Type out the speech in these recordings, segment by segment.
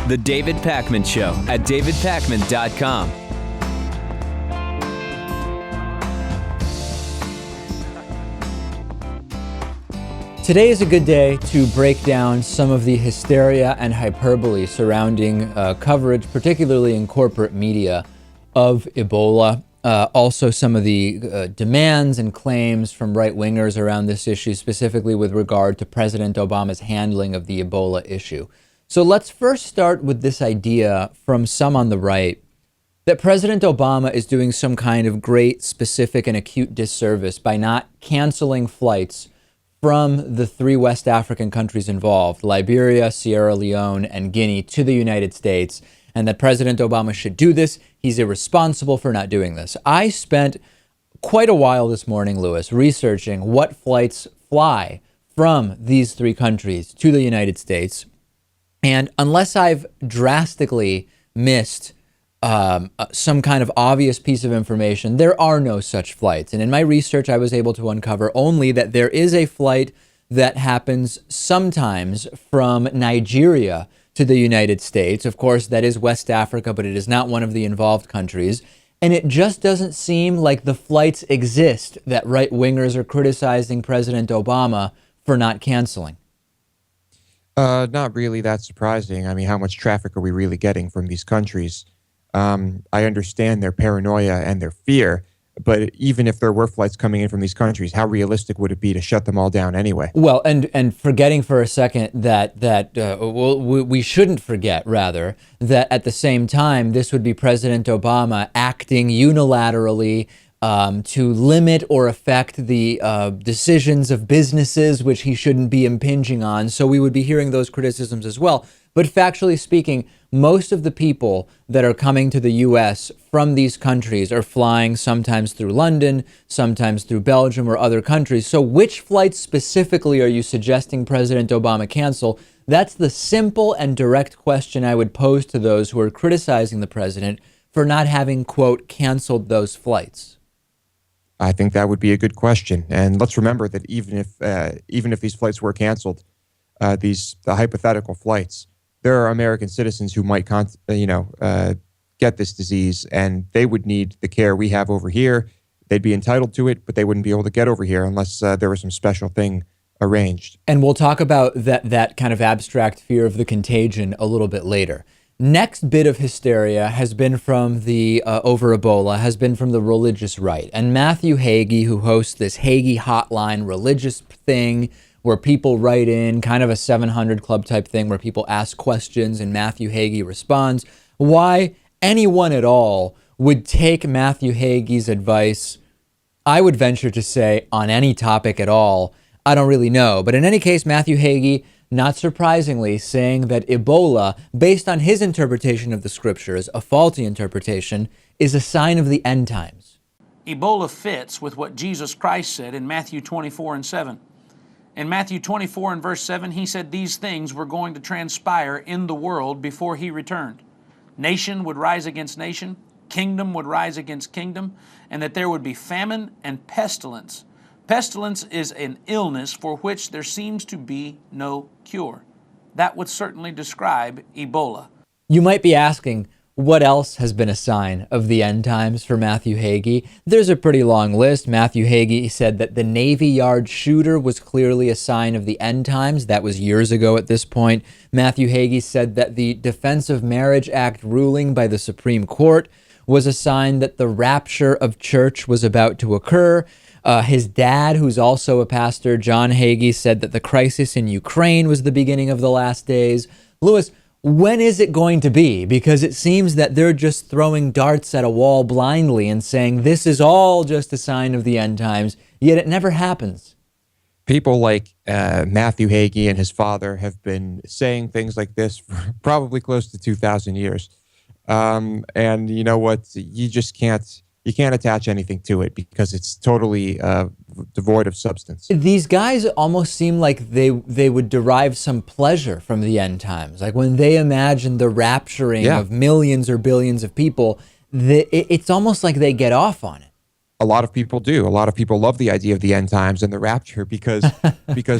The David Pakman Show at davidpakman.com. Today is a good day to break down some of the hysteria and hyperbole surrounding coverage, particularly in corporate media, of Ebola. Also some of the demands and claims from right-wingers around this issue, specifically with regard to President Obama's handling of the Ebola issue. So let's first start with this idea from some on the right that President Obama is doing some kind of great, specific, and acute disservice by not canceling flights from the three West African countries involved, Liberia, Sierra Leone, and Guinea, to the United States, and that President Obama should do this. He's irresponsible for not doing this. I spent quite a while this morning, Lewis, researching what flights fly from these three countries to the United States. And unless I've drastically missed some kind of obvious piece of information, there are no such flights. And in my research, I was able to uncover only that there is a flight that happens sometimes from Nigeria to the United States. Of course, that is West Africa, but it is not one of the involved countries. And it just doesn't seem like the flights exist that right-wingers are criticizing President Obama for not canceling. Not really that surprising. I mean, how much traffic are we really getting from these countries? I understand their paranoia and their fear, but even if there were flights coming in from these countries, how realistic would it be to shut them all down anyway? Well, and forgetting for a second that we shouldn't forget, rather, that at the same time, this would be President Obama acting unilaterally to limit or affect the decisions of businesses, which he shouldn't be impinging on. So we would be hearing those criticisms as well. But factually speaking, most of the people that are coming to the U.S. from these countries are flying sometimes through London, sometimes through Belgium or other countries. So which flights specifically are you suggesting President Obama cancel? That's the simple and direct question I would pose to those who are criticizing the president for not having, quote, canceled those flights. I think that would be a good question. And let's remember that even if these flights were canceled, the hypothetical flights, there are American citizens who might get this disease, and they would need the care we have over here. They'd be entitled to it, but they wouldn't be able to get over here unless there was some special thing arranged. And we'll talk about that kind of abstract fear of the contagion a little bit later. Next bit of hysteria has been from the over Ebola, has been from the religious right. And Matthew Hagee, who hosts this Hagee Hotline religious thing where people write in, kind of a 700 Club type thing where people ask questions and Matthew Hagee responds. Why anyone at all would take Matthew Hagee's advice, I would venture to say, on any topic at all, I don't really know. But in any case, Matthew Hagee, not surprisingly, saying that Ebola, based on his interpretation of the scriptures, a faulty interpretation, is a sign of the end times. Ebola fits with what Jesus Christ said in Matthew 24 and 7. In Matthew 24 and verse 7, he said these things were going to transpire in the world before he returned. Nation would rise against nation, kingdom would rise against kingdom, and that there would be famine and pestilence. Pestilence is an illness for which there seems to be no cure. That would certainly describe Ebola. You might be asking, what else has been a sign of the end times for Matthew Hagee? There's a pretty long list. Matthew Hagee said that the Navy Yard shooter was clearly a sign of the end times. That was years ago at this point. Matthew Hagee said that the Defense of Marriage Act ruling by the Supreme Court was a sign that the rapture of church was about to occur. His dad, who's also a pastor, John Hagee, said that the crisis in Ukraine was the beginning of the last days. Lewis, when is it going to be? Because it seems that they're just throwing darts at a wall blindly and saying this is all just a sign of the end times, yet it never happens. People like Matthew Hagee and his father have been saying things like this for probably close to 2,000 years. And you know what? You can't attach anything to it because it's totally devoid of substance. These guys almost seem like they would derive some pleasure from the end times. Like when they imagine the rapturing of millions or billions of people, it's almost like they get off on it. A lot of people do. A lot of people love the idea of the end times and the rapture because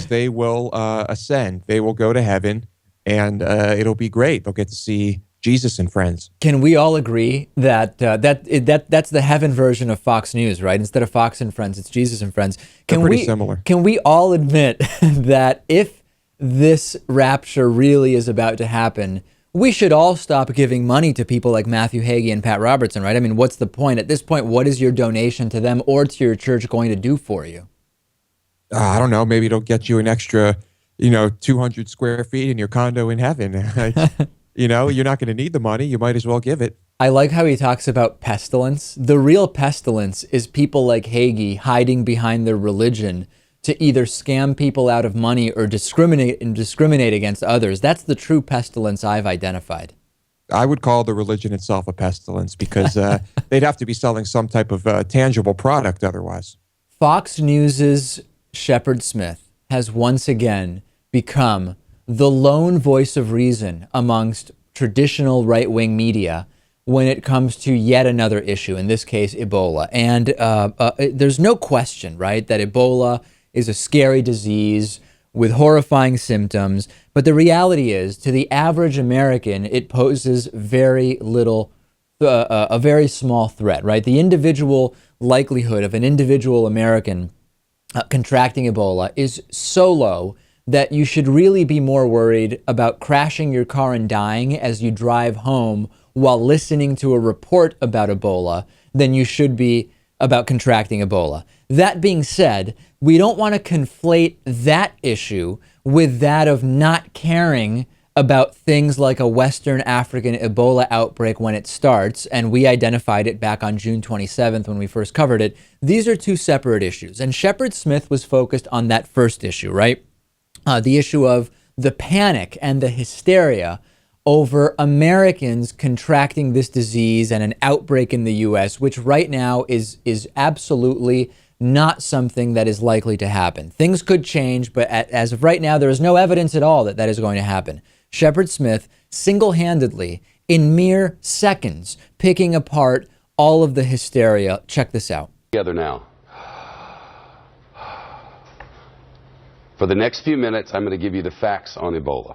they will ascend. They will go to heaven and it'll be great. They'll get to see Jesus and friends. Can we all agree that that's the heaven version of Fox News, right? Instead of Fox and Friends, it's Jesus and Friends. They're pretty similar. Can we all admit that if this rapture really is about to happen, we should all stop giving money to people like Matthew Hagee and Pat Robertson, right? I mean, what's the point? At this point, what is your donation to them or to your church going to do for you? I don't know. Maybe it'll get you an extra, 200 square feet in your condo in heaven. You're not going to need the money. You might as well give it. I like how he talks about pestilence. The real pestilence is people like Hagee hiding behind their religion to either scam people out of money or discriminate against others. That's the true pestilence I've identified. I would call the religion itself a pestilence because they'd have to be selling some type of tangible product otherwise. Fox News's Shepard Smith has once again become the lone voice of reason amongst traditional right-wing media when it comes to yet another issue, in this case, Ebola. And there's no question, right, that Ebola is a scary disease with horrifying symptoms. But the reality is, to the average American, it poses very little, a very small threat, right? The individual likelihood of an individual American contracting Ebola is so low that you should really be more worried about crashing your car and dying as you drive home while listening to a report about Ebola than you should be about contracting Ebola. That being said, we don't want to conflate that issue with that of not caring about things like a Western African Ebola outbreak when it starts, and we identified it back on June 27th when we first covered it. These are two separate issues, and Shepard Smith was focused on that first issue, right? The issue of the panic and the hysteria over Americans contracting this disease and an outbreak in the U.S., which right now is absolutely not something that is likely to happen. Things could change, but as of right now, there is no evidence at all that that is going to happen. Shepard Smith single-handedly, in mere seconds, picking apart all of the hysteria. Check this out. Together now. For the next few minutes, I'm going to give you the facts on Ebola.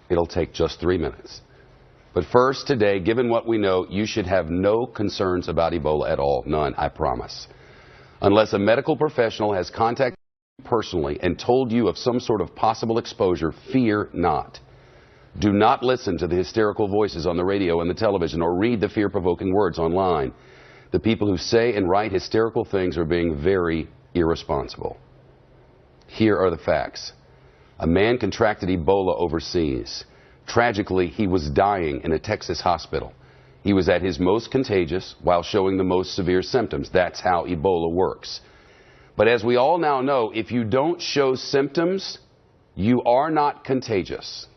It'll take just 3 minutes. But first, today, given what we know, you should have no concerns about Ebola at all. None, I promise. Unless a medical professional has contacted you personally and told you of some sort of possible exposure, fear not. Do not listen to the hysterical voices on the radio and the television or read the fear-provoking words online. The people who say and write hysterical things are being very irresponsible. Here are the facts. A man contracted Ebola overseas. Tragically, he was dying in a Texas hospital. He was at his most contagious while showing the most severe symptoms. That's how Ebola works. But as we all now know, if you don't show symptoms, you are not contagious.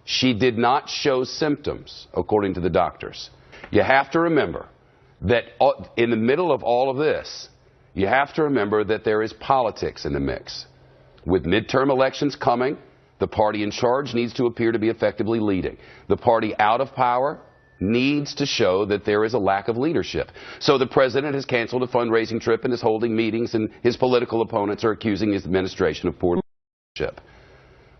She did not show symptoms, according to the doctors. You have to remember that in the middle of all of this, you have to remember that there is politics in the mix. With midterm elections coming, the party in charge needs to appear to be effectively leading. The party out of power needs to show that there is a lack of leadership. So the president has canceled a fundraising trip and is holding meetings, and his political opponents are accusing his administration of poor leadership.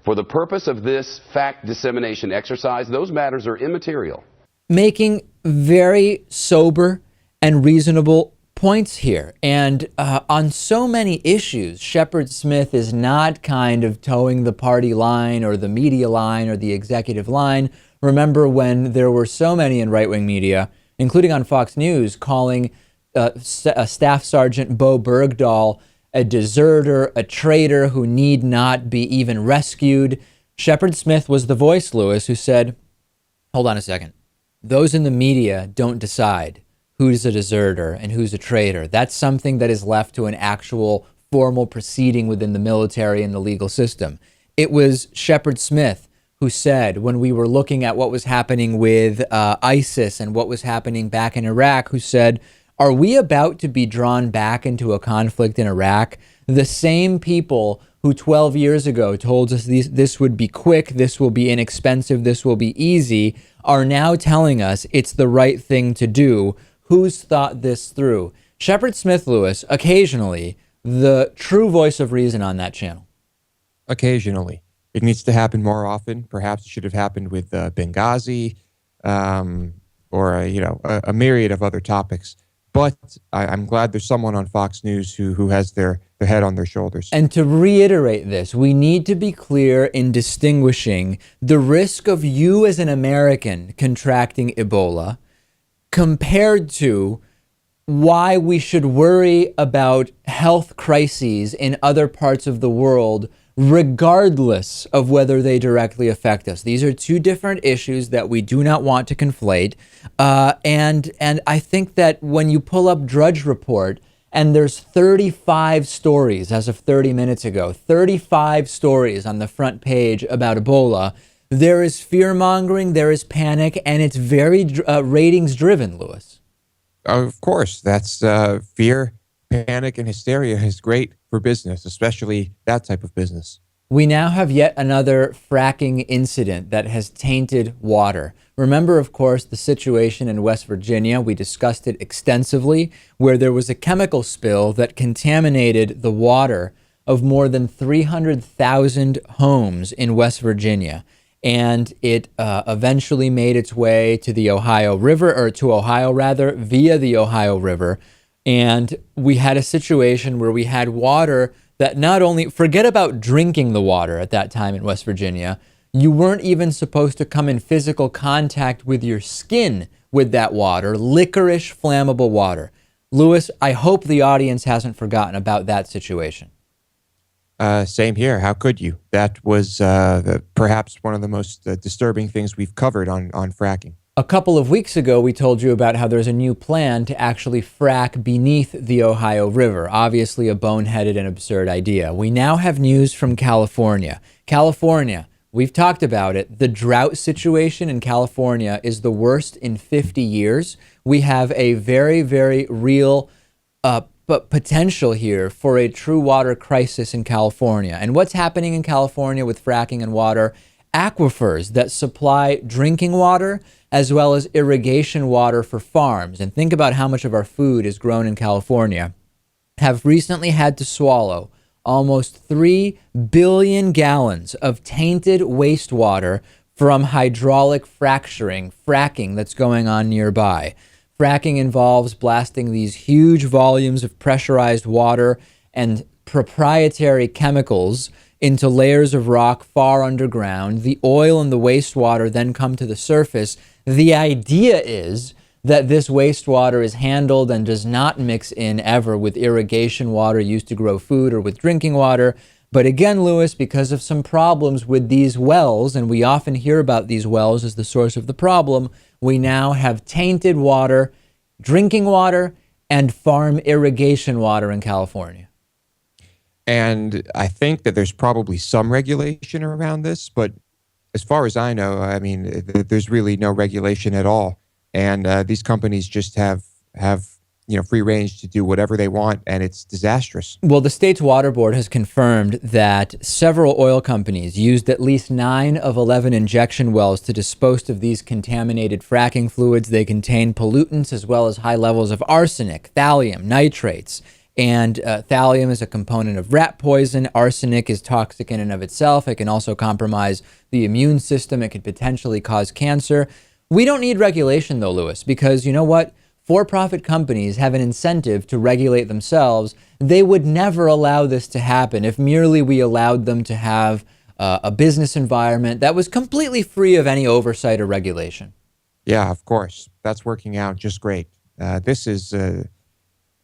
For the purpose of this fact dissemination exercise, those matters are immaterial. Making very sober and reasonable points here. And on so many issues, Shepard Smith is not kind of towing the party line or the media line or the executive line. Remember when there were so many in right-wing media, including on Fox News, calling Staff Sergeant Bo Bergdahl a deserter, a traitor who need not be even rescued. Shepard Smith was the voice, Lewis, who said, hold on a second, those in the media don't decide who's a deserter and who's a traitor. That's something that is left to an actual formal proceeding within the military and the legal system. It was Shepard Smith who said, when we were looking at what was happening with ISIS and what was happening back in Iraq, who said, are we about to be drawn back into a conflict in Iraq? The same people who 12 years ago told us this would be quick, this will be inexpensive, this will be easy, are now telling us it's the right thing to do. Who's thought this through? Shepard Smith, Lewis, occasionally the true voice of reason on that channel. Occasionally. It needs to happen more often. Perhaps it should have happened with Benghazi, or a myriad of other topics. But I'm glad there's someone on Fox News who has their head on their shoulders. And to reiterate this, we need to be clear in distinguishing the risk of you as an American contracting Ebola compared to why we should worry about health crises in other parts of the world, regardless of whether they directly affect us. These are two different issues that we do not want to conflate. And I think that when you pull up Drudge Report, and there's 35 stories as of 30 minutes ago, 35 stories on the front page about Ebola, there is fear-mongering, there is panic, and it's very ratings-driven, Lewis. Of course, that's fear, panic, and hysteria is great for business, especially that type of business. We now have yet another fracking incident that has tainted water. Remember, of course, the situation in West Virginia. We discussed it extensively, where there was a chemical spill that contaminated the water of more than 300,000 homes in West Virginia. And it eventually made its way to the Ohio River, or to Ohio rather, via the Ohio River. And we had a situation where we had water that not only, forget about drinking the water at that time in West Virginia, you weren't even supposed to come in physical contact with your skin with that water, licorice flammable water. Lewis, I hope the audience hasn't forgotten about that situation. Same here. How could you? That was perhaps one of the most disturbing things we've covered on fracking. A couple of weeks ago, we told you about how there's a new plan to actually frack beneath the Ohio River. Obviously a boneheaded and absurd idea. We now have news from California. California, we've talked about it. The drought situation in California is the worst in 50 years. We have a very, very real potential here for a true water crisis in California. And what's happening in California with fracking and water? Aquifers that supply drinking water as well as irrigation water for farms, and think about how much of our food is grown in California, have recently had to swallow almost 3 billion gallons of tainted wastewater from hydraulic fracking that's going on nearby. Fracking involves blasting these huge volumes of pressurized water and proprietary chemicals into layers of rock far underground. The oil and the wastewater then come to the surface. The idea is that this wastewater is handled and does not mix in ever with irrigation water used to grow food or with drinking water. But again, Lewis, because of some problems with these wells, and we often hear about these wells as the source of the problem, we now have tainted water, drinking water, and farm irrigation water in California. And I think that there's probably some regulation around this, but as far as I know, I mean, there's really no regulation at all. And these companies just have free range to do whatever they want, and it's disastrous. Well, the state's water board has confirmed that several oil companies used at least 9 of 11 injection wells to dispose of these contaminated fracking fluids. They contain pollutants as well as high levels of arsenic, thallium, nitrates. And thallium is a component of rat poison. Arsenic is toxic in and of itself. It can also compromise the immune system. It could potentially cause cancer. We don't need regulation, though, Lewis, because you know what? For-profit companies have an incentive to regulate themselves. They would never allow this to happen if merely we allowed them to have a business environment that was completely free of any oversight or regulation. Yeah, of course. That's working out just great. This is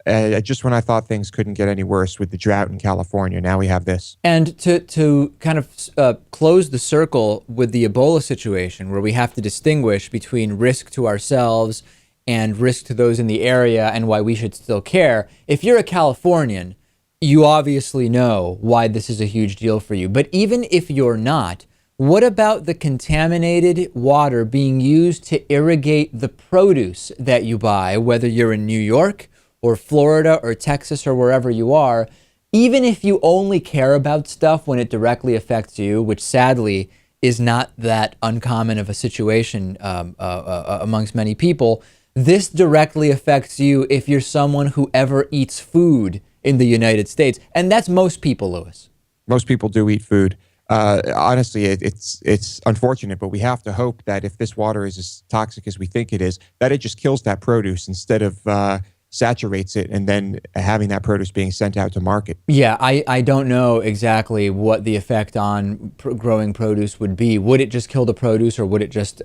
just when I thought things couldn't get any worse with the drought in California. Now we have this. And to kind of close the circle with the Ebola situation, where we have to distinguish between risk to ourselves and risk to those in the area and why we should still care. If you're a Californian, you obviously know why this is a huge deal for you. But even if you're not, what about the contaminated water being used to irrigate the produce that you buy, whether you're in New York or Florida or Texas or wherever you are? Even if you only care about stuff when it directly affects you, which sadly is not that uncommon of a situation amongst many people, this directly affects you if you're someone who ever eats food in the United States. And that's most people, Lewis. Most people do eat food. Honestly, it's unfortunate, but we have to hope that if this water is as toxic as we think it is, that it just kills that produce instead of saturates it and then having that produce being sent out to market. Yeah, I don't know exactly what the effect on growing produce would be. Would it just kill the produce, or would it just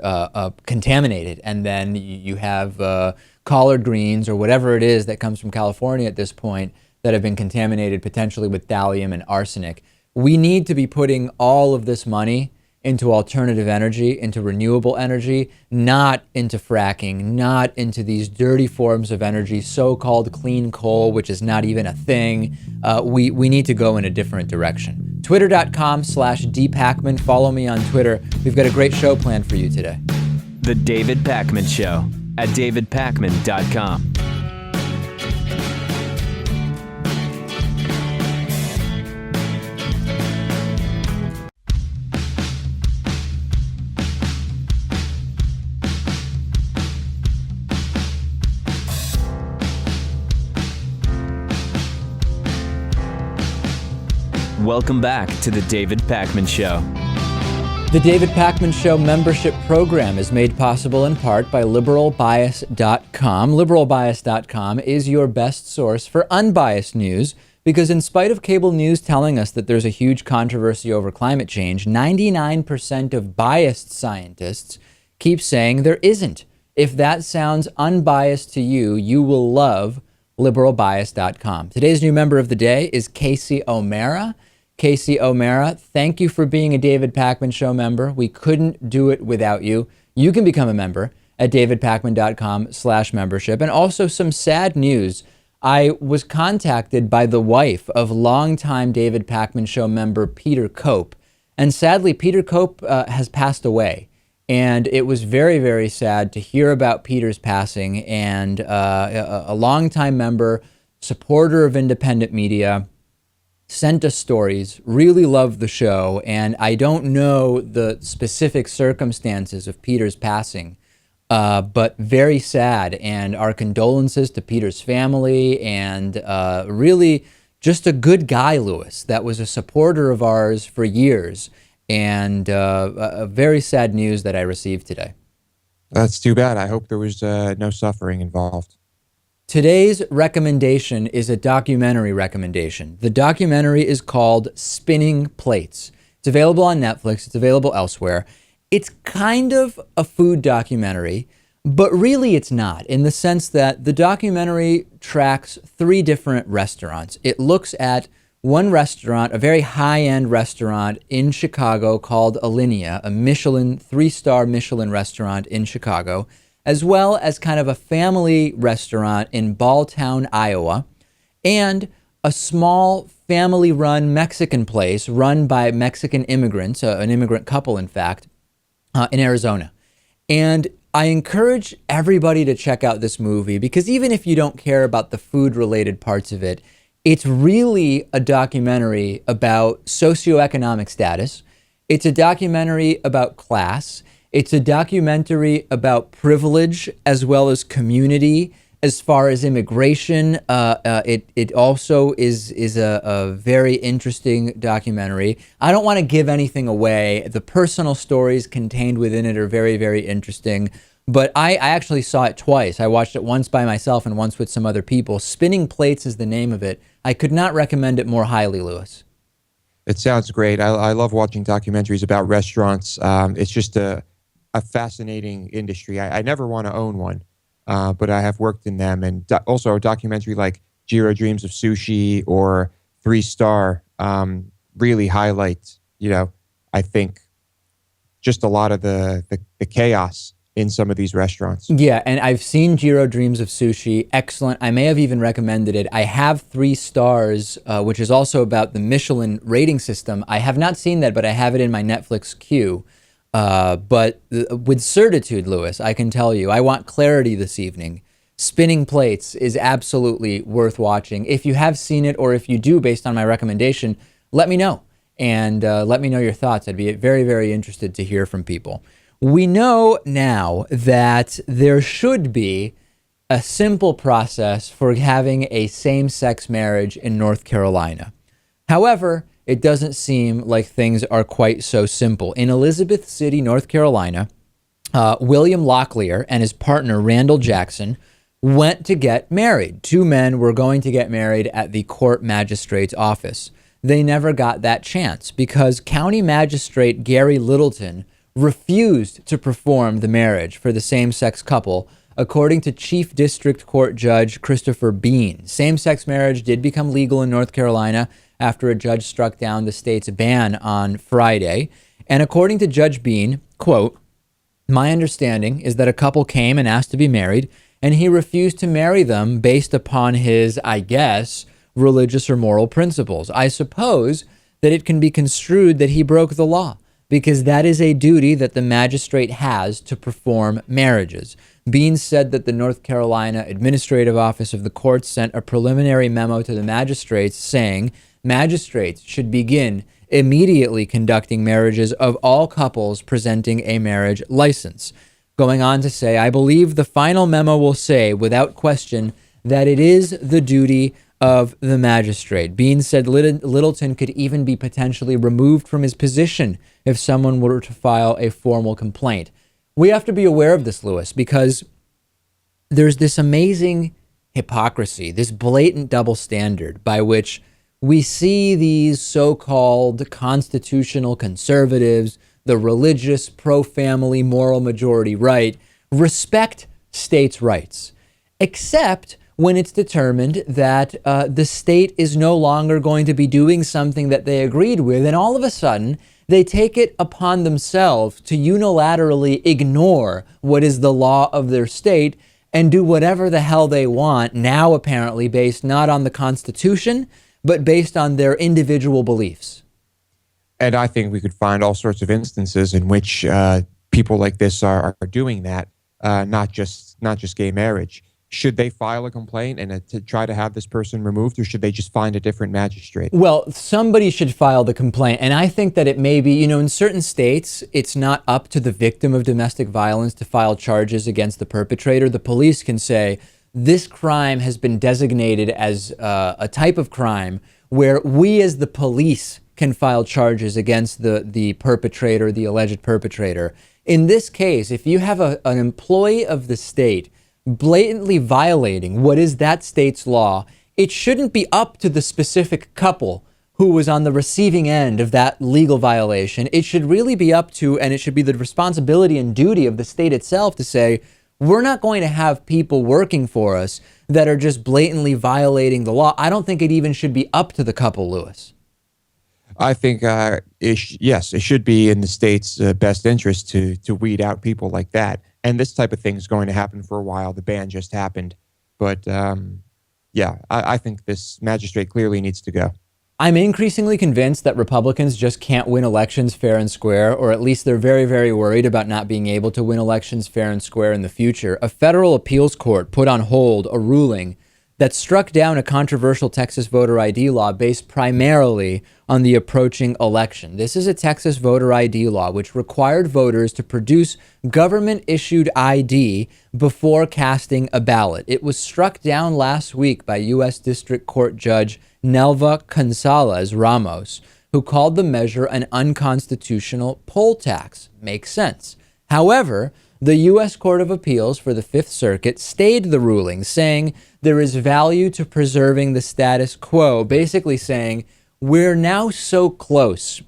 contaminate it? And then you have collard greens or whatever it is that comes from California at this point that have been contaminated potentially with thallium and arsenic. We need to be putting all of this money into alternative energy, into renewable energy, not into fracking, not into these dirty forms of energy, so-called clean coal, which is not even a thing. We need to go in a different direction. Twitter.com/dpacman. Follow me on Twitter. We've got a great show planned for you today. The David Pakman Show at davidpakman.com. Welcome back to the David Pakman Show. The David Pakman Show membership program is made possible in part by liberalbias.com. Liberalbias.com is your best source for unbiased news because in spite of cable news telling us that there's a huge controversy over climate change, 99% of biased scientists keep saying there isn't. If that sounds unbiased to you, you will love liberalbias.com. Today's new member of the day is Casey O'Mara. Casey O'Mara, thank you for being a David Pakman Show member. We couldn't do it without you. You can become a member at davidpakman.com/membership. And also some sad news. I was contacted by the wife of longtime David Pakman Show member Peter Cope. And sadly, Peter Cope has passed away. And it was very, very sad to hear about Peter's passing, and a longtime member, supporter of independent media, sent us stories, really loved the show, and I don't know the specific circumstances of Peter's passing, but very sad, and our condolences to Peter's family, and really just a good guy, Lewis, that was a supporter of ours for years, and a very sad news that I received today. That's too bad. I hope there was no suffering involved. Today's recommendation is a documentary recommendation. The documentary is called Spinning Plates. It's available on Netflix. It's available elsewhere. It's kind of a food documentary, but really it's not, in the sense that the documentary tracks 3 different restaurants. It looks at one restaurant, a very high-end restaurant in Chicago called Alinea, a Michelin, 3-star Michelin restaurant in Chicago, as well as kind of a family restaurant in Balltown, Iowa, and a small family-run Mexican place run by Mexican immigrants, an immigrant couple, in fact, in Arizona. And I encourage everybody to check out this movie because even if you don't care about the food-related parts of it, it's really a documentary about socioeconomic status. It's a documentary about class. It's a documentary about privilege as well as community. As far as immigration, it also is a very interesting documentary. I don't want to give anything away. The personal stories contained within it are very, very interesting. But I actually saw it twice. I watched it once by myself and once with some other people. Spinning Plates is the name of it. I could not recommend it more highly, Lewis. It sounds great. I love watching documentaries about restaurants. It's just a fascinating industry. I never want to own one, but I have worked in them. And also a documentary like Jiro Dreams of Sushi or 3-Star really highlight, I think just a lot of the chaos in some of these restaurants. Yeah, and I've seen Jiro Dreams of Sushi. Excellent. I may have even recommended it. I have 3 stars, which is also about the Michelin rating system. I have not seen that, but I have it in my Netflix queue. But with certitude, Lewis, I can tell you, I want clarity this evening. Spinning Plates is absolutely worth watching. If you have seen it, or if you do, based on my recommendation, let me know. And let me know your thoughts. I'd be very, very interested to hear from people. We know now that there should be a simple process for having a same-sex marriage in North Carolina. However, it doesn't seem like things are quite so simple. In Elizabeth City, North Carolina, William Locklear and his partner, Randall Jackson, went to get married. Two men were going to get married at the court magistrate's office. They never got that chance because County Magistrate Gary Littleton refused to perform the marriage for the same-sex couple, according to Chief District Court Judge Christopher Bean. Same-sex marriage did become legal in North Carolina after a judge struck down the state's ban on Friday. And according to Judge Bean, quote, "My understanding is that a couple came and asked to be married, and he refused to marry them based upon his, I guess, religious or moral principles. I suppose that it can be construed that he broke the law, because that is a duty that the magistrate has to perform marriages." Bean said that the North Carolina Administrative Office of the court sent a preliminary memo to the magistrates saying magistrates should begin immediately conducting marriages of all couples presenting a marriage license. Going on to say, "I believe the final memo will say, without question, that it is the duty of the magistrate." Bean said Littleton could even be potentially removed from his position if someone were to file a formal complaint. We have to be aware of this, Lewis, because there's this amazing hypocrisy, this blatant double standard by which we see these so-called constitutional conservatives, the religious, pro-family, moral majority right, respect states' rights, except when it's determined that the state is no longer going to be doing something that they agreed with, and all of a sudden they take it upon themselves to unilaterally ignore what is the law of their state and do whatever the hell they want, now apparently based not on the Constitution, but based on their individual beliefs. And I think we could find all sorts of instances in which people like this are doing that, not just gay marriage. Should they file a complaint and to try to have this person removed, or should they just find a different magistrate? Well, somebody should file the complaint. And I think that it may be, in certain states, it's not up to the victim of domestic violence to file charges against the perpetrator. The police can say, this crime has been designated as a type of crime where we as the police can file charges against the perpetrator, the alleged perpetrator. In this case, if you have an employee of the state blatantly violating what is that state's law, it shouldn't be up to the specific couple who was on the receiving end of that legal violation. It should really be up to, and it should be the responsibility and duty of the state itself to say, we're not going to have people working for us that are just blatantly violating the law. I don't think it even should be up to the couple, Lewis. I think, yes, it should be in the state's best interest to weed out people like that. And this type of thing is going to happen for a while. The ban just happened. But I think this magistrate clearly needs to go. I'm increasingly convinced that Republicans just can't win elections fair and square, or at least they're very, very worried about not being able to win elections fair and square in the future. A federal appeals court put on hold a ruling that struck down a controversial Texas voter ID law based primarily on the approaching election. This is a Texas voter ID law which required voters to produce government-issued ID before casting a ballot. It was struck down last week by U.S. District Court Judge Nelva Gonzalez Ramos, who called the measure an unconstitutional poll tax. Makes sense. However, the U.S. Court of Appeals for the Fifth Circuit stayed the ruling, saying there is value to preserving the status quo, basically saying we're now so close,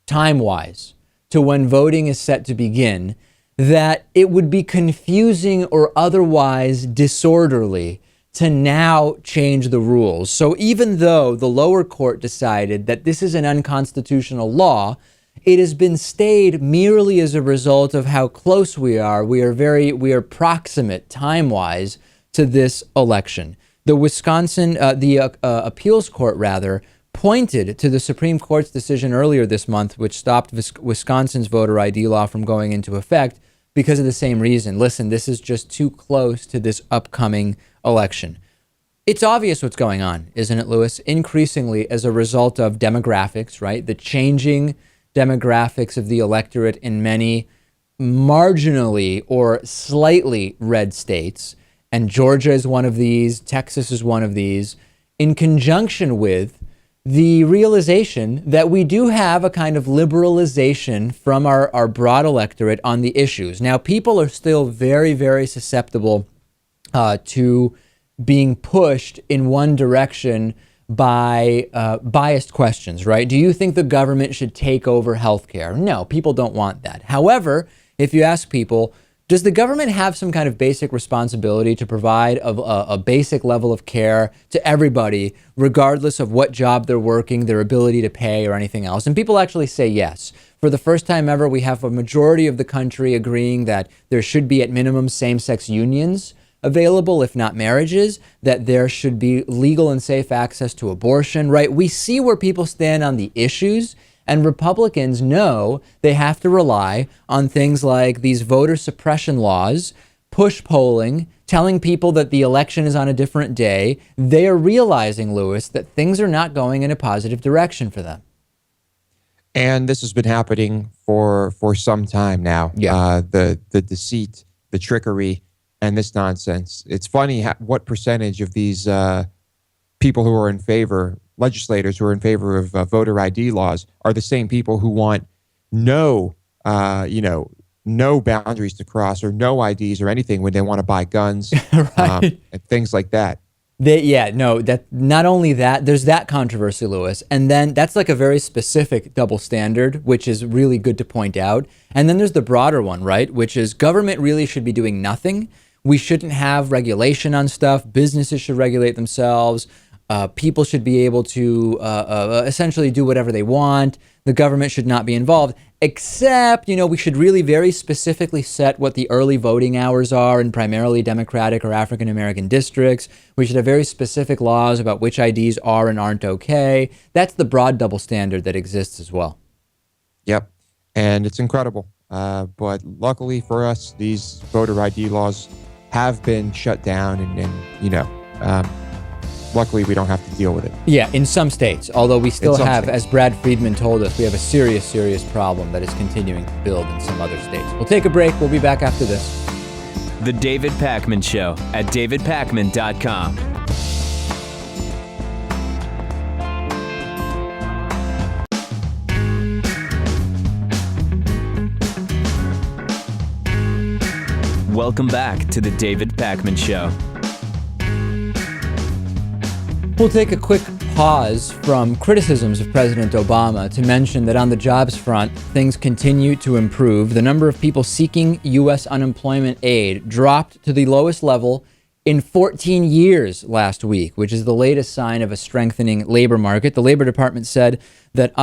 time-wise, to when voting is set to begin, that it would be confusing or otherwise disorderly to now change the rules. So even though the lower court decided that this is an unconstitutional law, it has been stayed merely as a result of how close we are. We are proximate time-wise to this election. The appeals court rather pointed to the Supreme Court's decision earlier this month, which stopped Wisconsin's voter ID law from going into effect because of the same reason. Listen, this is just too close to this upcoming election. It's obvious what's going on, isn't it, Lewis? Increasingly as a result of demographics, right? The changing demographics of the electorate in many marginally or slightly red states. And Georgia is one of these. Texas is one of these. In conjunction with the realization that we do have a kind of liberalization from our broad electorate on the issues. Now, people are still very, very susceptible to being pushed in one direction by biased questions, right? Do you think the government should take over healthcare? No, people don't want that. However, if you ask people, does the government have some kind of basic responsibility to provide a basic level of care to everybody, regardless of what job they're working, their ability to pay, or anything else? And people actually say yes. For the first time ever, we have a majority of the country agreeing that there should be, at minimum, same-sex unions available, if not marriages, that there should be legal and safe access to abortion, right? We see where people stand on the issues. And Republicans know they have to rely on things like these voter suppression laws, push polling, telling people that the election is on a different day. They are realizing, Lewis, that things are not going in a positive direction for them. And this has been happening for some time now. Yeah. The deceit, the trickery, and this nonsense. It's funny what percentage of these people who are in favor, legislators who are in favor of voter ID laws, are the same people who want no boundaries to cross or no IDs or anything when they want to buy guns, right. And things like that. That not only that, there's that controversy, Lewis, and then that's like a very specific double standard, which is really good to point out. And then there's the broader one, right, which is government really should be doing nothing. We shouldn't have regulation on stuff. Businesses should regulate themselves. People should be able to essentially do whatever they want. The government should not be involved, except, we should really very specifically set what the early voting hours are in primarily Democratic or African American districts. We should have very specific laws about which IDs are and aren't okay. That's the broad double standard that exists as well. Yep. And it's incredible. But luckily for us, these voter ID laws have been shut down and luckily we don't have to deal with it. Yeah, in some states, although we still have, as Brad Friedman told us, we have a serious, serious problem that is continuing to build in some other states. We'll take a break. We'll be back after this. The David Pakman Show at davidpakman.com. Welcome back to the David Pakman Show. We'll take a quick pause from criticisms of President Obama to mention that on the jobs front, things continue to improve. The number of people seeking U.S. unemployment aid dropped to the lowest level in 14 years last week, which is the latest sign of a strengthening labor market. The Labor Department said that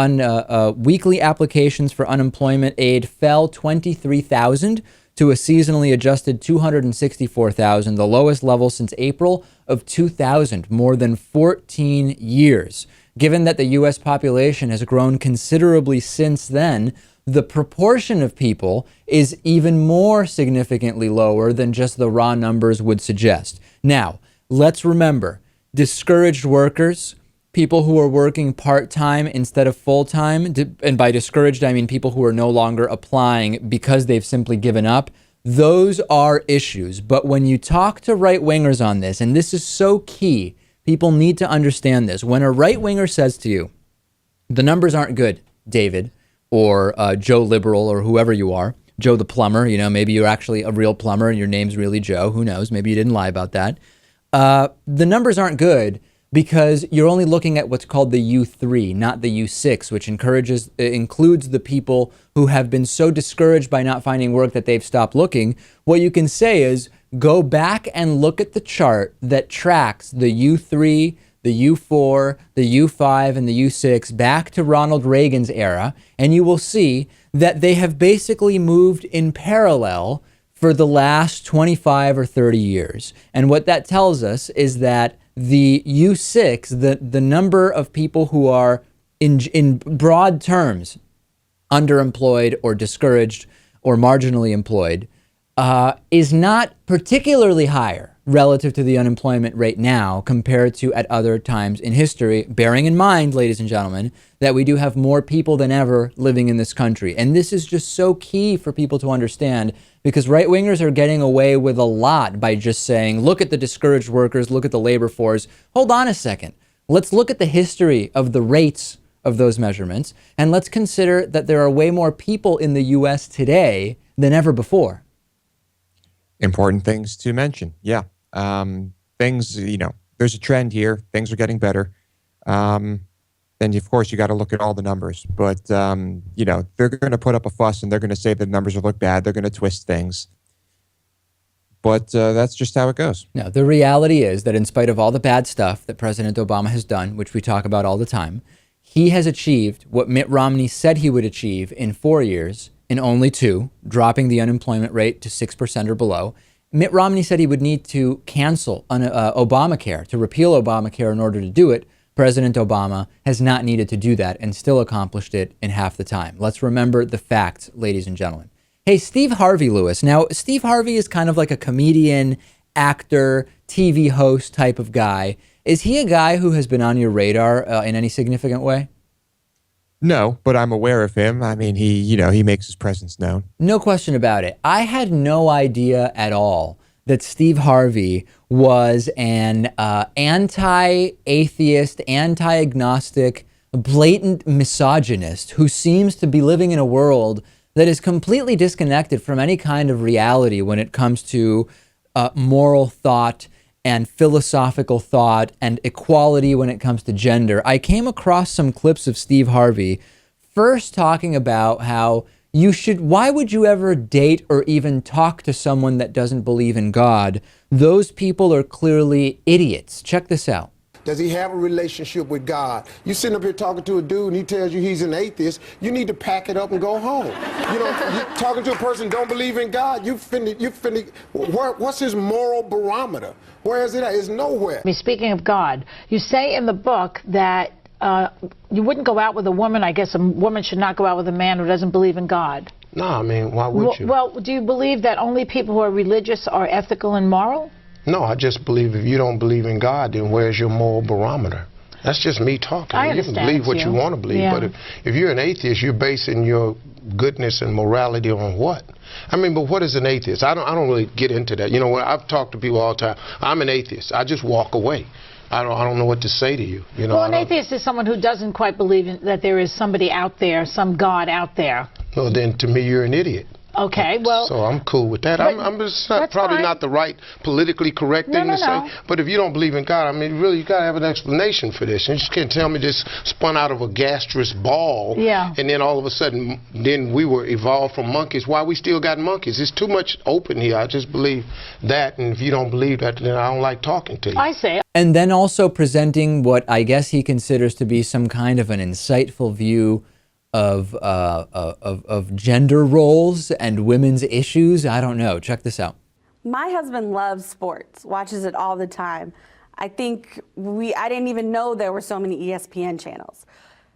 weekly applications for unemployment aid fell 23,000 to a seasonally adjusted 264,000, the lowest level since April of 2000, more than 14 years. Given that the U.S. population has grown considerably since then, the proportion of people is even more significantly lower than just the raw numbers would suggest. Now, let's remember, discouraged workers, people who are working part-time instead of full-time, and by discouraged, I mean people who are no longer applying because they've simply given up, those are issues. But when you talk to right-wingers on this, and this is so key, people need to understand this. When a right-winger says to you, the numbers aren't good, David, or Joe Liberal, or whoever you are, Joe the plumber, maybe you're actually a real plumber and your name's really Joe, who knows, maybe you didn't lie about that. The numbers aren't good because you're only looking at what's called the U3, not the U6, which includes the people who have been so discouraged by not finding work that they've stopped looking. What you can say is go back and look at the chart that tracks the U3, the U4, the U5, and the U6 back to Ronald Reagan's era, and you will see that they have basically moved in parallel for the last 25 or 30 years. And what that tells us is that the U6, the number of people who are in broad terms underemployed or discouraged or marginally employed is not particularly higher relative to the unemployment rate now compared to at other times in history, bearing in mind, ladies and gentlemen, that we do have more people than ever living in this country. And this is just so key for people to understand, because right-wingers are getting away with a lot by just saying, look at the discouraged workers, look at the labor force. Hold on a second. Let's look at the history of the rates of those measurements, and let's consider that there are way more people in the U.S. today than ever before. Important things to mention. Yeah. Things, there's a trend here. Things are getting better. Then, of course, you got to look at all the numbers. But, they're going to put up a fuss and they're going to say the numbers will look bad. They're going to twist things. But that's just how it goes. Now, the reality is that in spite of all the bad stuff that President Obama has done, which we talk about all the time, he has achieved what Mitt Romney said he would achieve in 4 years in only 2, dropping the unemployment rate to 6% or below. Mitt Romney said he would need to cancel Obamacare, to repeal Obamacare in order to do it. President Obama has not needed to do that and still accomplished it in half the time. Let's remember the facts, ladies and gentlemen. Hey, Steve Harvey, Lewis. Now, Steve Harvey is kind of like a comedian, actor, TV host type of guy. Is he a guy who has been on your radar in any significant way? No, but I'm aware of him. I mean, he makes his presence known. No question about it. I had no idea at all that Steve Harvey was an anti-atheist, anti-agnostic, blatant misogynist who seems to be living in a world that is completely disconnected from any kind of reality when it comes to moral thought and philosophical thought and equality when it comes to gender. I came across some clips of Steve Harvey first talking about how why would you ever date or even talk to someone that doesn't believe in God? Those people are clearly idiots. Check this out. Does he have a relationship with God? You sitting up here talking to a dude and he tells you he's an atheist, you need to pack it up and go home. You talking to a person who don't believe in God, what's his moral barometer? Where is it at? It's nowhere. Speaking of God, you say in the book that you wouldn't go out with a woman. I guess a woman should not go out with a man who doesn't believe in God. No, I mean, why would you? Well, do you believe that only people who are religious are ethical and moral? No, I just believe if you don't believe in God, then where's your moral barometer? That's just me talking. I understand. You can believe what you want to believe, but if you're an atheist, you're basing your goodness and morality on what? I mean, but what is an atheist? I don't really get into that. I've talked to people all the time. I'm an atheist. I just walk away. I don't know what to say to you. Well, an atheist is someone who doesn't quite believe that there is somebody out there, some God out there. Well, then to me, you're an idiot. Okay, well... So I'm cool with that. I'm just probably not the right politically correct thing to say. But if you don't believe in God, I mean, really, you got to have an explanation for this. You just can't tell me this spun out of a gastrous ball. Yeah. And then all of a sudden, then we were evolved from monkeys. Why we still got monkeys? It's too much open here. I just believe that. And if you don't believe that, then I don't like talking to you. I see. And then also presenting what I guess he considers to be some kind of an insightful view of gender roles and women's issues. I don't know. Check this out. My husband loves sports, watches it all the time. I didn't even know there were so many ESPN channels.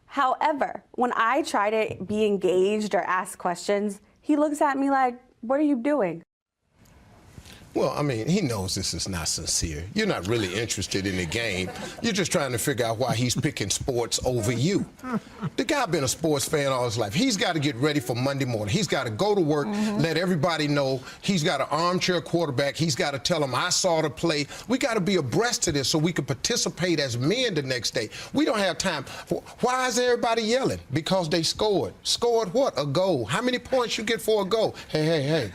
However, when I try to be engaged or ask questions, he looks at me like, what are you doing? Well, I mean, he knows this is not sincere. You're not really interested in the game. You're just trying to figure out why he's picking sports over you. The guy been a sports fan all his life. He's got to get ready for Monday morning. He's got to go to work, let everybody know. He's got an armchair quarterback. He's got to tell them, I saw the play. We got to be abreast to this so we can participate as men the next day. We don't have time. Why is everybody yelling? Because they scored. Scored what? A goal. How many points you get for a goal? Hey.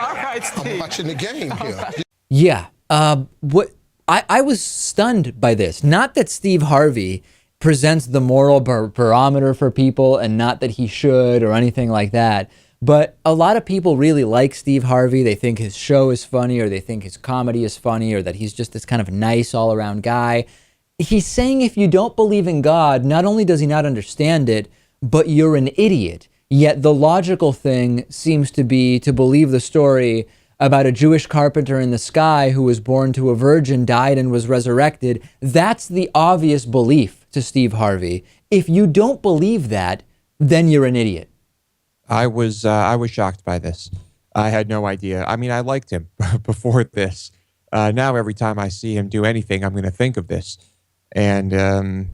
All right, Steve. I'm watching the game here. Right. Yeah. I was stunned by this. Not that Steve Harvey presents the moral barometer for people and not that he should or anything like that. But a lot of people really like Steve Harvey. They think his show is funny or they think his comedy is funny or that he's just this kind of nice all-around guy. He's saying if you don't believe in God, not only does he not understand it, but you're an idiot. Yet the logical thing seems to be to believe the story about a Jewish carpenter in the sky who was born to a virgin, died, and was resurrected. That's the obvious belief to Steve Harvey. If you don't believe that, then you're an idiot. I was shocked by this. I had no idea. I mean, I liked him before this. Now every time I see him do anything, I'm going to think of this. And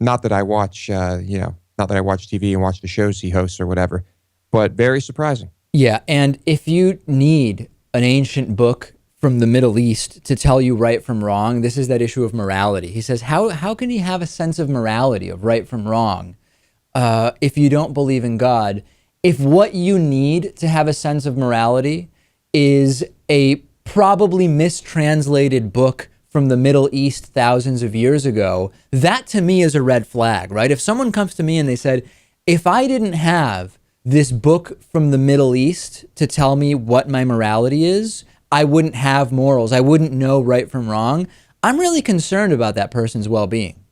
not that I watch, not that I watch TV and watch the shows he hosts or whatever, but very surprising. Yeah, and if you need an ancient book from the Middle East to tell you right from wrong. This is that issue of morality. He says, how can you have a sense of morality, of right from wrong, if you don't believe in God? If what you need to have a sense of morality is a probably mistranslated book from the Middle East thousands of years ago, that to me is a red flag, right? If someone comes to me and they said, if I didn't have this book from the Middle East to tell me what my morality is, I wouldn't have morals. I wouldn't know right from wrong. I'm really concerned about that person's well-being.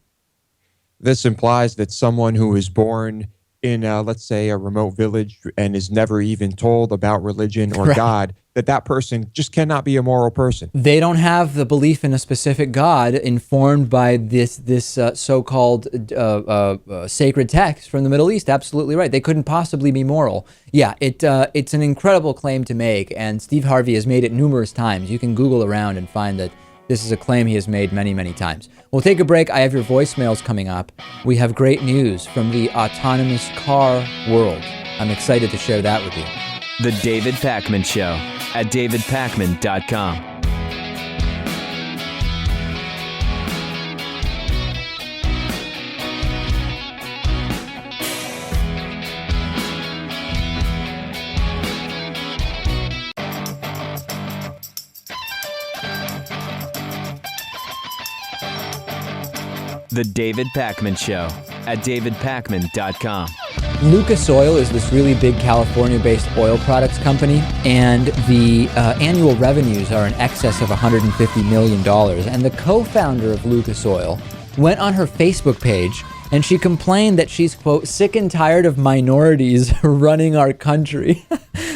This implies that someone who is born in, let's say, a remote village and is never even told about religion or God, that person just cannot be a moral person. They don't have the belief in a specific God informed by this so-called sacred text from the Middle East. Absolutely right. They couldn't possibly be moral. Yeah, it's an incredible claim to make, and Steve Harvey has made it numerous times. You can Google around and find that this is a claim he has made many, many times. We'll take a break. I have your voicemails coming up. We have great news from the autonomous car world. I'm excited to share that with you. The David Pakman Show at davidpakman.com. The David Pakman Show at davidpakman.com. Lucas Oil is this really big California-based oil products company, and the annual revenues are in excess of $150 million. And the co-founder of Lucas Oil went on her Facebook page and she complained that she's, quote, sick and tired of minorities running our country.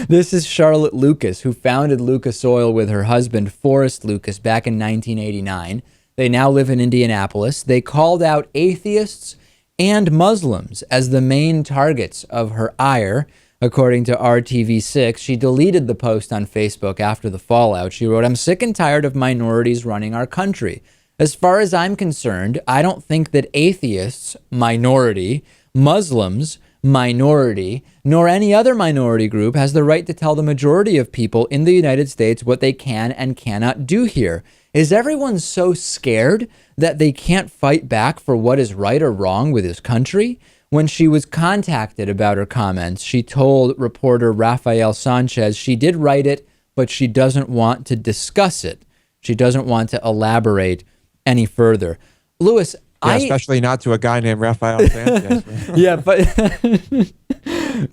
This is Charlotte Lucas, who founded Lucas Oil with her husband, Forrest Lucas, back in 1989. They now live in Indianapolis. They called out atheists and Muslims as the main targets of her ire. According to RTV6, she deleted the post on Facebook after the fallout. She wrote, "I'm sick and tired of minorities running our country. As far as I'm concerned, I don't think that atheists, minority, Muslims, minority, nor any other minority group has the right to tell the majority of people in the United States what they can and cannot do here. Is everyone so scared that they can't fight back for what is right or wrong with his country?" When she was contacted about her comments, she told reporter Rafael Sanchez she did write it, but she doesn't want to discuss it. She doesn't want to elaborate any further. Louis, especially not to a guy named Rafael Sanchez. Yeah, but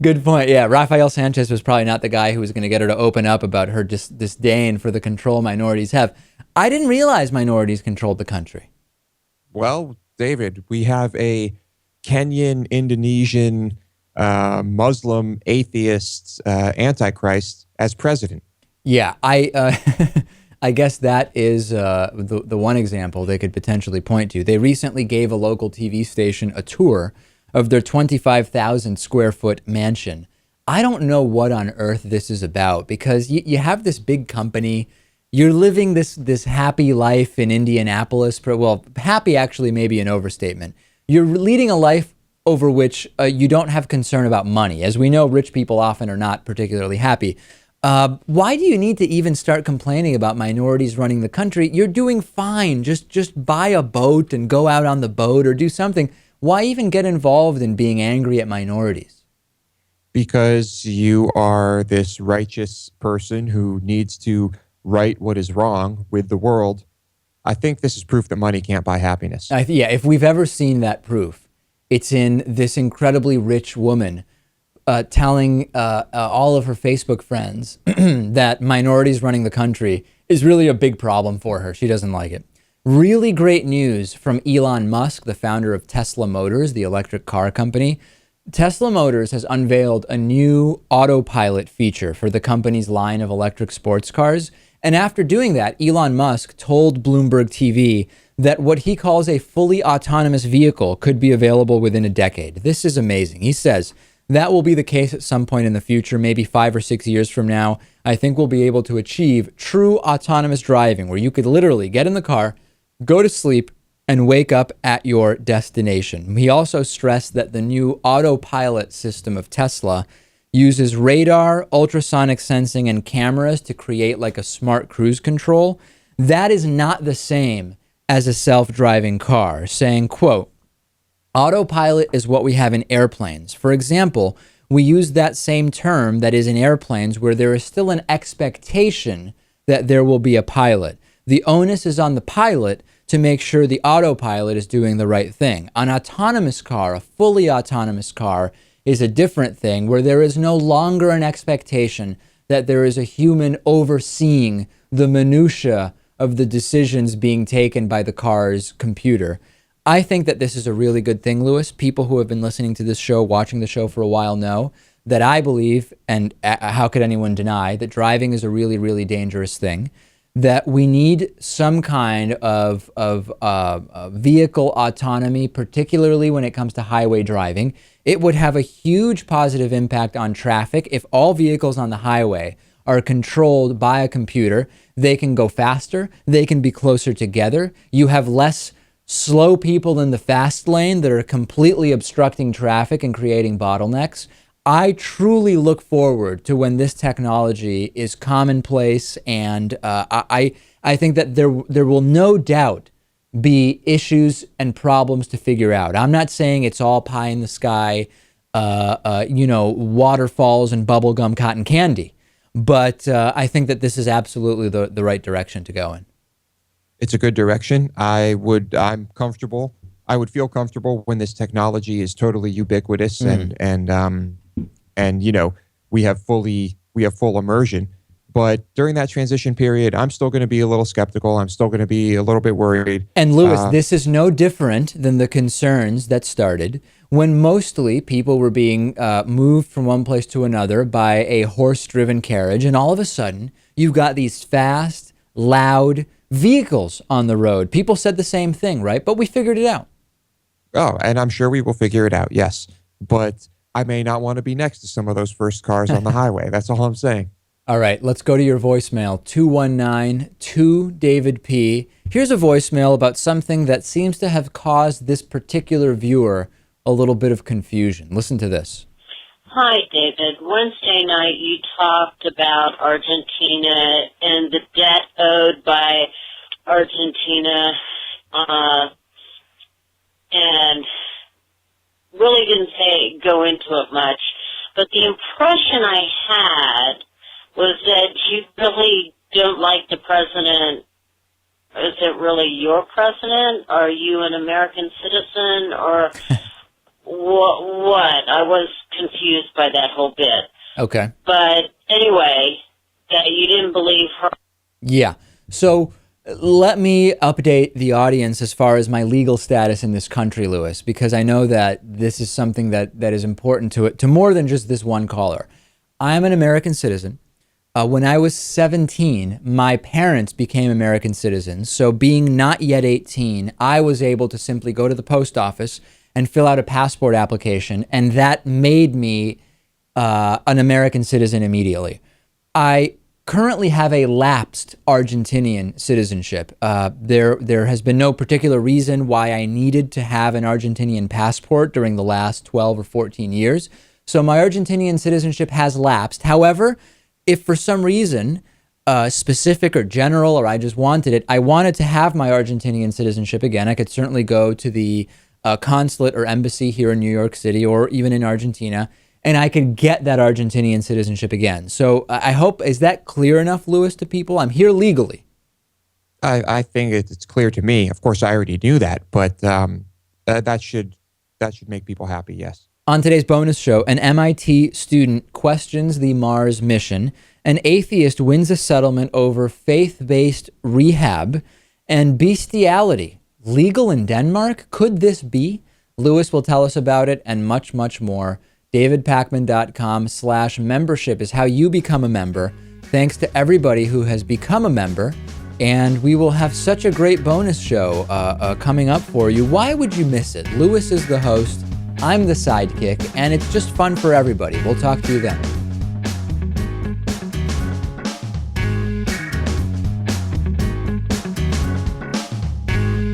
good point. Yeah, Rafael Sanchez was probably not the guy who was going to get her to open up about her disdain for the control minorities have. I didn't realize minorities controlled the country. Well, David, we have a Kenyan, Indonesian, Muslim, atheist, antichrist as president. Yeah, I guess that is the one example they could potentially point to. They recently gave a local TV station a tour of their 25,000 square foot mansion. I don't know what on earth this is about, because you have this big company. You're living this happy life in Indianapolis. Well, happy actually may be an overstatement. You're leading a life over which you don't have concern about money. As we know, rich people often are not particularly happy. Why do you need to even start complaining about minorities running the country? You're doing fine. Just buy a boat and go out on the boat or do something. Why even get involved in being angry at minorities? Because you are this righteous person who needs to right what is wrong with the world. I think this is proof that money can't buy happiness. Yeah, if we've ever seen that proof, it's in this incredibly rich woman telling all of her Facebook friends that minorities running the country is really a big problem for her. She doesn't like it. Really great news from Elon Musk, the founder of Tesla Motors, the electric car company. Tesla Motors has unveiled a new autopilot feature for the company's line of electric sports cars. And after doing that, Elon Musk told Bloomberg TV that what he calls a fully autonomous vehicle could be available within a decade. This is amazing. He says that will be the case at some point in the future, maybe 5 or 6 years from now. I think we'll be able to achieve true autonomous driving, where you could literally get in the car, go to sleep, and wake up at your destination. He also stressed that the new autopilot system of Tesla uses radar, ultrasonic sensing, and cameras to create like a smart cruise control. That is not the same as a self-driving car, saying, quote, autopilot is what we have in airplanes. For example, we use that same term that is in airplanes where there is still an expectation that there will be a pilot. The onus is on the pilot to make sure the autopilot is doing the right thing. An autonomous car, a fully autonomous car, is a different thing where there is no longer an expectation that there is a human overseeing the minutia of the decisions being taken by the car's computer. I think that this is a really good thing, Lewis. People who have been listening to this show, watching the show for a while know that I believe, and how could anyone deny, that driving is a really, really dangerous thing, that we need some kind of vehicle autonomy, particularly when it comes to highway driving. It would have a huge positive impact on traffic if all vehicles on the highway are controlled by a computer. They can go faster, they can be closer together. You have less slow people in the fast lane that are completely obstructing traffic and creating bottlenecks. I truly look forward to when this technology is commonplace, and I think that there will no doubt be issues and problems to figure out. I'm not saying it's all pie in the sky, waterfalls and bubblegum cotton candy, but I think that this is absolutely the right direction to go in. It's a good direction. I'm comfortable. I would feel comfortable when this technology is totally ubiquitous and we have full immersion. But during that transition period, I'm still going to be a little skeptical. I'm still going to be a little bit worried. And Lewis, this is no different than the concerns that started when mostly people were being moved from one place to another by a horse-driven carriage. And all of a sudden, you've got these fast, loud vehicles on the road. People said the same thing, right? But we figured it out. Oh, and I'm sure we will figure it out, yes. But I may not want to be next to some of those first cars on the highway. That's all I'm saying. All right, let's go to your voicemail, 219-2-DAVID-P. Here's a voicemail about something that seems to have caused this particular viewer a little bit of confusion. Listen to this. Hi, David. Wednesday night you talked about Argentina and the debt owed by Argentina, and really didn't go into it much. But the impression I had was that you really don't like the president. Is it really your president? Are you an American citizen, or what? I was confused by that whole bit. Okay. But anyway, that you didn't believe her. Yeah. So let me update the audience as far as my legal status in this country, Lewis, because I know that this is something that is important to more than just this one caller. I'm an American citizen. When I was 17, my parents became American citizens. So being not yet 18, I was able to simply go to the post office and fill out a passport application, and that made me an American citizen immediately. I currently have a lapsed Argentinian citizenship. There has been no particular reason why I needed to have an Argentinian passport during the last 12 or 14 years. So my Argentinian citizenship has lapsed. However, if for some reason, specific or general, or I just wanted it, I wanted to have my Argentinian citizenship again, I could certainly go to the consulate or embassy here in New York City or even in Argentina, and I could get that Argentinian citizenship again. So I hope, is that clear enough, Lewis, to people? I'm here legally. I think it's clear to me. Of course, I already knew that, but that should make people happy, yes. On today's bonus show, an MIT student questions the Mars mission, an atheist wins a settlement over faith-based rehab, and bestiality. Legal in Denmark? Could this be? Lewis will tell us about it and much, much more. DavidPakman.com/membership is how you become a member. Thanks to everybody who has become a member. And we will have such a great bonus show coming up for you. Why would you miss it? Lewis is the host. I'm the sidekick, and it's just fun for everybody. We'll talk to you then.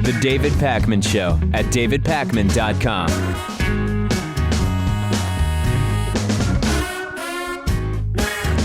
The David Pakman Show at davidpakman.com.